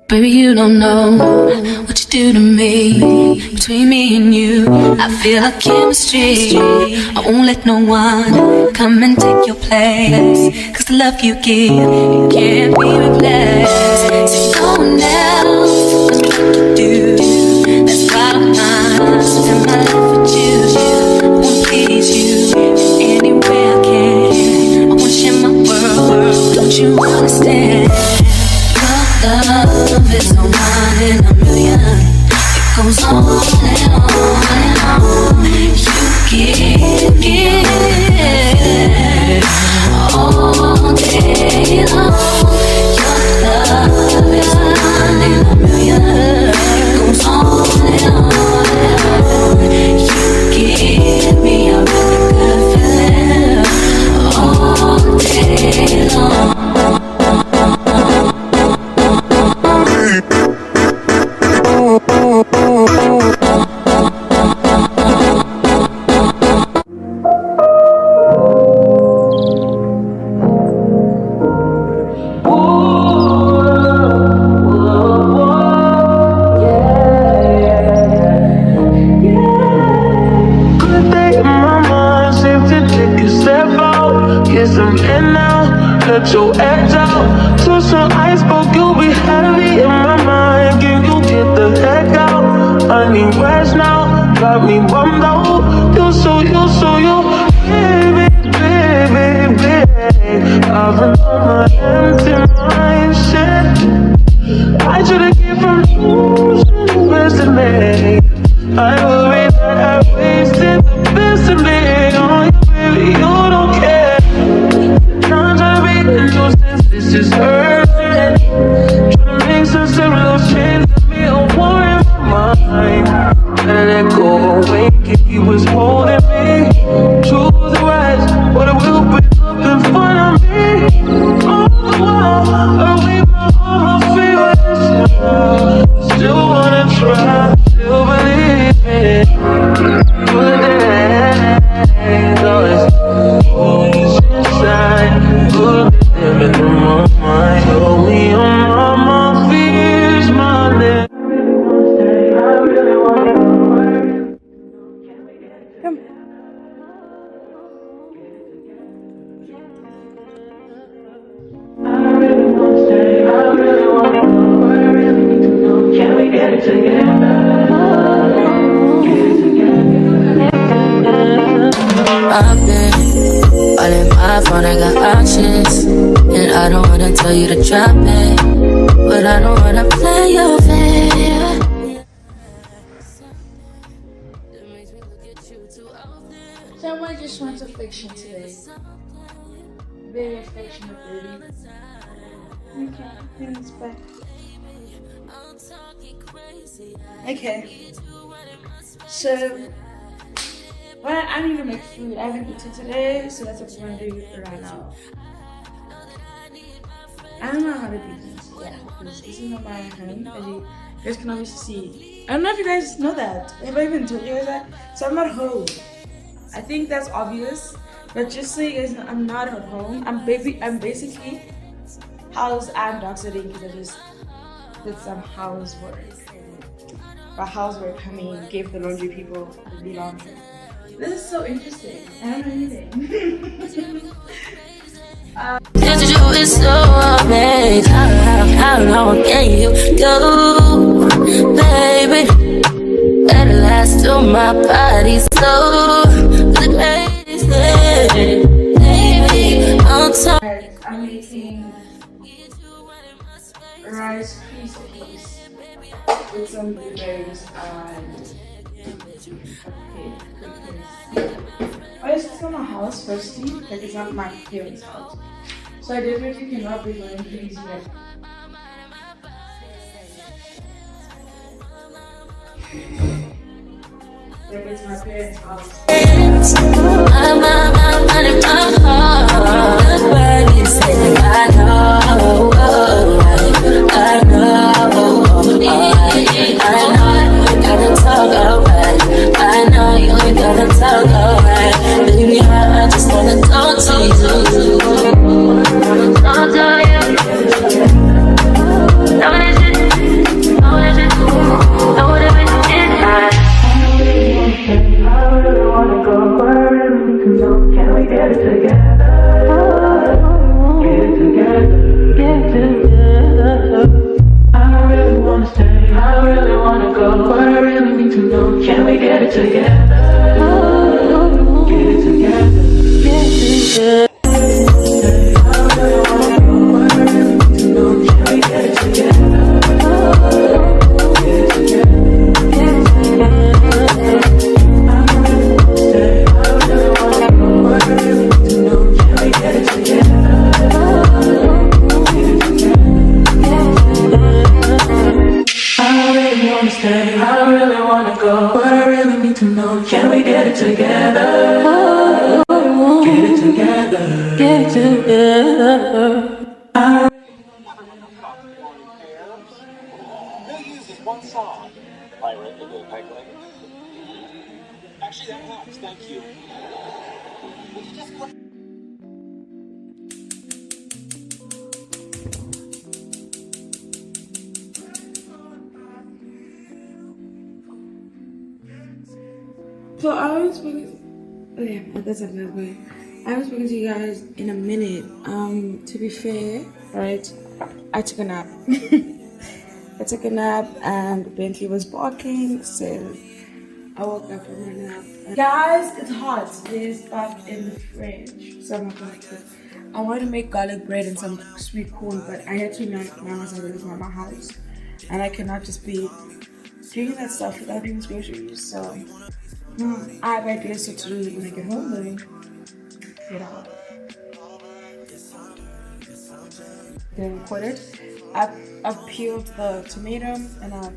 Baby, you don't know what you do to me. Between me and you, I feel like chemistry. I won't let no one come and take your place. Cause the love you give, it can't be replaced. See, no one else does me like you do. That's why I'm not spend my life with you. I wanna please you any way I can. I wanna share my world, don't you understand? Love is no one in a million. It goes on and on and on. You give all day long. Your love is no one in a million. It goes on and on and on. You give me a really good feeling all day long. Your edge out to some iceberg, you'll be heavy in my mind. Can you get the heck out? I need rest now, got me bummed out. You, baby, baby, baby. I've been on my empty mind, shit. I should've given from you the best of me. I worry that I wasted the best of me on you, baby, you don't care. This is urgent. Trying to make sense of those chains that me a war in my mind. Let it go away if he was holding me. Choose the right, but it will bring up in front of me. All the while, I leave my heart feeling. Still wanna try, still believe it. Good days, always inside. Good. In my mind, hold me on my fears, my name. Come. I really want to stay, I really want to know, I really need to know. Can we get it together? Get it together. I've been all in my phone, I got options. And I don't wanna tell you to drop it, but I don't wanna play your fair. Someone just wants affection today. Very affectionate baby. Okay, then it's back. Okay. So, well, I need to make food. I haven't eaten today, so that's what we're gonna do right now. I don't know how to do this, yeah, because this is not my home, as you guys can obviously see. I don't know if you guys know that. Have I even told you guys that? So I'm not home. I think that's obvious, but just so you guys know, I'm not at home. I'm basically house and dog sitting because I just did some housework. By housework, I mean gave the laundry people the laundry. This is so interesting. I don't know anything. Just you is so amazing. How long can you go, baby? At last, till my body's so crazy. Baby, I'm making rice Krispies with some blueberries and I just from my house firstly, like it's not my parents' house. So I definitely cannot be going to these yet. Like it's my parents' house. I know you ain't gotta talk alright. Baby, I just wanna talk to you. Talk to you. stay. I don't really wanna go, but I really need to know. Can we get it together? Get it together. Get it together. One song. Pirate, a little pipeline. Actually, that helps. Thank you. So I was speaking. Oh yeah, that's a bad way. I haven't spoken to you guys in a minute. To be fair, right? I took a nap. I took a nap and Bentley was barking, so I woke up from my nap. Guys, it's hot. There's stuff in the fridge, so I'm not going to. I wanted to make garlic bread and some sweet corn, but I had to know myself it was my house, and I cannot just be doing that stuff without doing groceries. So I have ideas what to do when I get home, though. Then record it. I've peeled the tomato and I've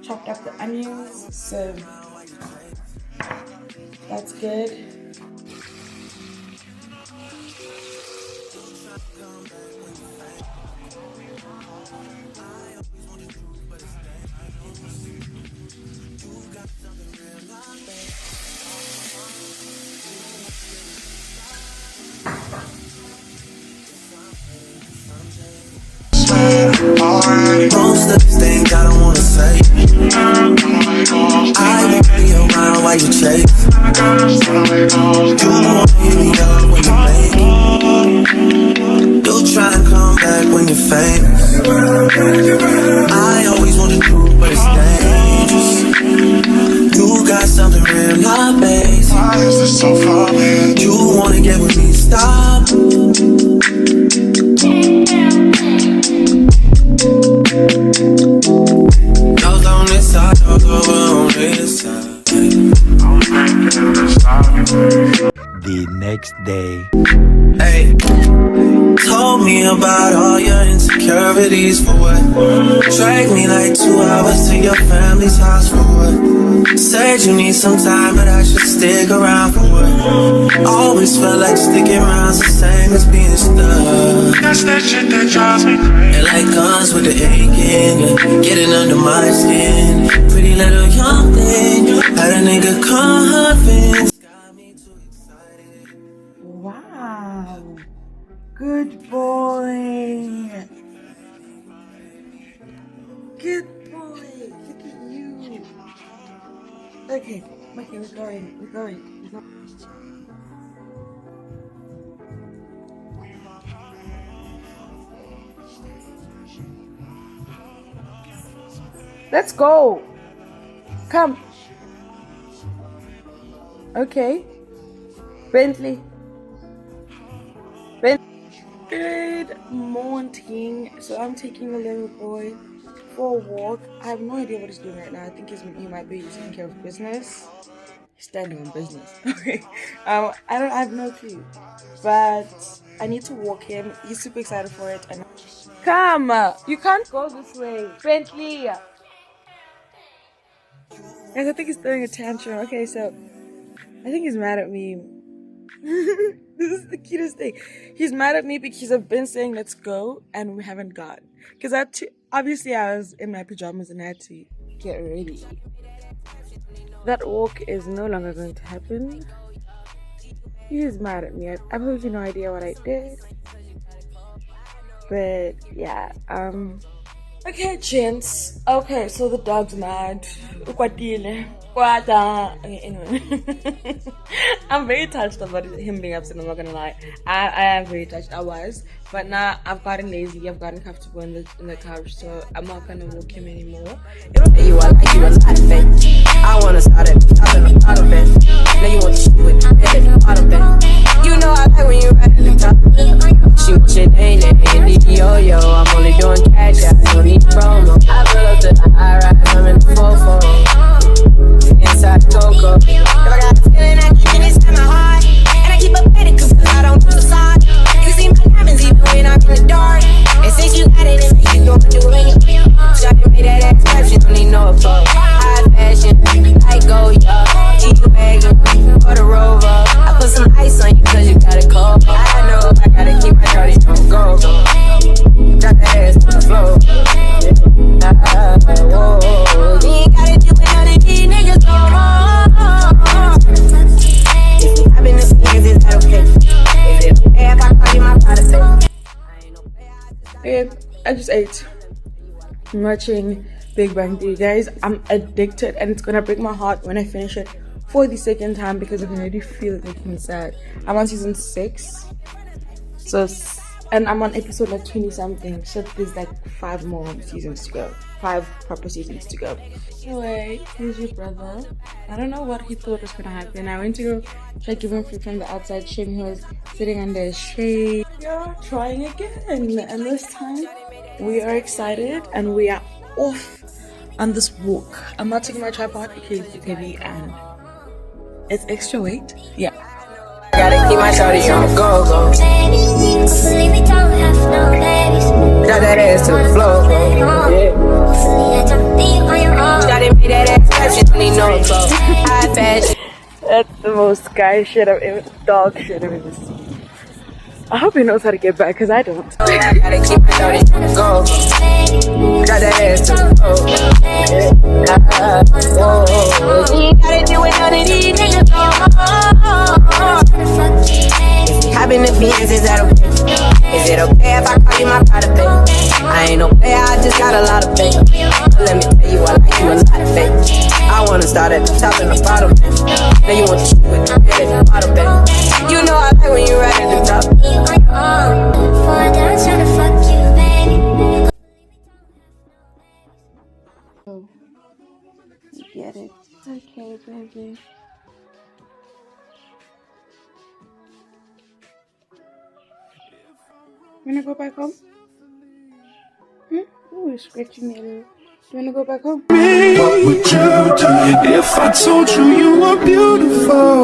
chopped up the onions, so that's good. Most of these things I don't wanna say. I won't be around while you chase. You won't hear me up when you make it. You try and come back when you're famous. I always want to do, but it's dangerous. You got something real, not base. Why is this so far? You wanna get with me, stop. Those on this side, those over on this side. The next day. Hey, told me about all your insecurities for what? Drag me like 2 hours to your family's house for what? Said you need some time, but I should stick around for what? Always felt like sticking around's the same as being stuck. That's that shit that drives me crazy. And like guns with the aching, yeah, getting under my skin. Pretty little young thing, had a nigga convinced. Got me too excited. Wow. Good boy. Good boy. Look at you. Okay, we're going. Let's go. Come. Okay. Bentley. Good morning. So I'm taking the little boy for a walk. I have no idea what he's doing right now. I think he might be taking care of business. He's standing on business. Okay. I have no clue. But I need to walk him. He's super excited for it. And come! You can't go this way. Bentley! Guys, I think he's throwing a tantrum. Okay, so I think he's mad at me. This is the cutest thing. He's mad at me because I've been saying let's go and we haven't gone. Because obviously I was in my pajamas and I had to get ready. That walk is no longer going to happen. He is mad at me. I have absolutely no idea what I did. But yeah, okay, gents. Okay, so the dog's mad. Okay, anyway. I'm very touched about him being upset, I'm not gonna lie. I am very touched, I was. But now I've gotten lazy, I've gotten comfortable in the couch, so I'm not gonna walk him anymore. You are like you a lot of things. I wanna start it, stop in the bottom bed. Now you want to shoot with the bed in the bottom bed. You know I like when you ride at the top. Shoot shit, ain't it? Yo, I'm only doing cash, I don't need promo. I pull up to the high rise, I'm in the 4-4. Inside the Coco. If I got a feeling I keep it inside my heart. And I keep up at it cause I don't lose the side. You see my diamonds even when I'm in the dark. And since you got it in me, you gon' do it. Shot and made that ass clap, she don't need no applause. 8. I'm watching Big Bang Theory, guys. I'm addicted, and it's gonna break my heart when I finish it for the second time because I can already feel it making me sad. I'm on season 6, and I'm on episode like 20 something, so there's like 5 more seasons to go, 5 proper seasons to go. Anyway, here's your brother. I don't know what he thought was gonna happen. I went to go try to give him food from the outside. Shame he was sitting under a shade. We are trying again, and this time we are excited and we are off on this walk. I'm not taking my tripod because it's heavy and it's extra weight. Yeah. Gotta keep my shorty on go. Hopefully we don't have no babies. Drop that ass to the floor. Yeah. Hopefully I don't leave on your own. Gotta make that ass clap, she don't need no clothes. High fashion. That's the most guy shit dog shit I've ever seen. I hope he knows how to get back, because I don't. Gotta keep my shorty on go. Drop that ass to the floor. You gotta do it none of these niggas. Having the fiends, is that okay? Is it okay if I call you my pride of faith? I ain't no player, I just got a lot of faith. Let me tell you, I like you a lot of faith. I wanna start at the top and the bottom. Now you want to shoot with your head at the bottom, baby. You know I like when you right at the top. Oh, I get it. It's okay, baby. You wanna go back home? Oh, you're scratching me a little. You wanna go back home? What would you do if I told you you were beautiful?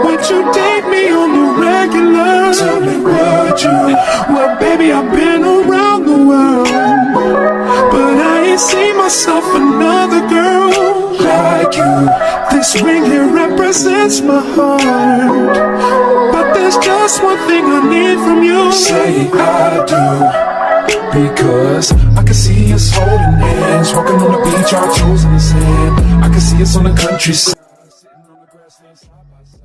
Would you date me on the regular? Tell me, would you? Well, baby, I've been around the world, but I ain't seen myself another girl like you. This ring here represents my heart, but there's just one thing I need from you. Say I do, because I can see us holding hands, walking on the beach, our toes in the sand. I can see us on the countryside, sitting on the grassland side by side.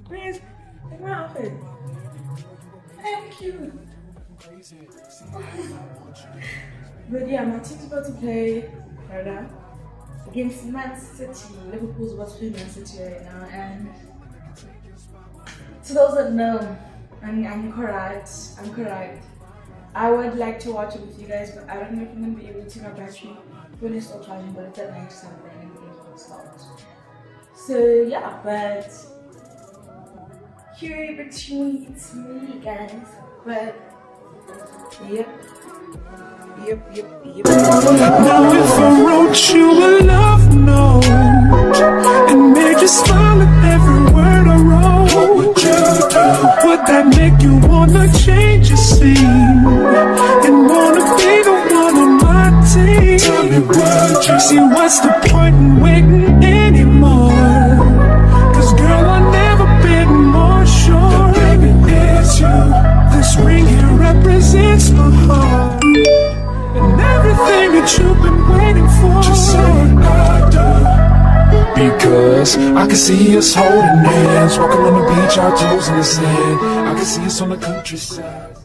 Please, take my outfit. Thank you. But yeah, my team's about to play right now against Man City. Liverpool's about to play Man City right now, and to those that know, I'm correct. I would like to watch it with you guys, but I don't know if I'm gonna be able to. My battery phone is still charging, but it's at 90% and it stopped. So yeah, but here between it's me, guys. But yep. Now if I wrote you a love note and made you smile at every word I wrote, what would you do? Would that make you wanna change your scene and wanna be the one on my team? Tell me, would you? See, what's the point in waiting anymore? Cause girl, I've never been more sure that baby, it's you. This ring here represents my heart, and everything that you've been waiting for. Just say I do, because I can see us holding hands, walking on the beach, our toes in the sand. I can see us on the countryside.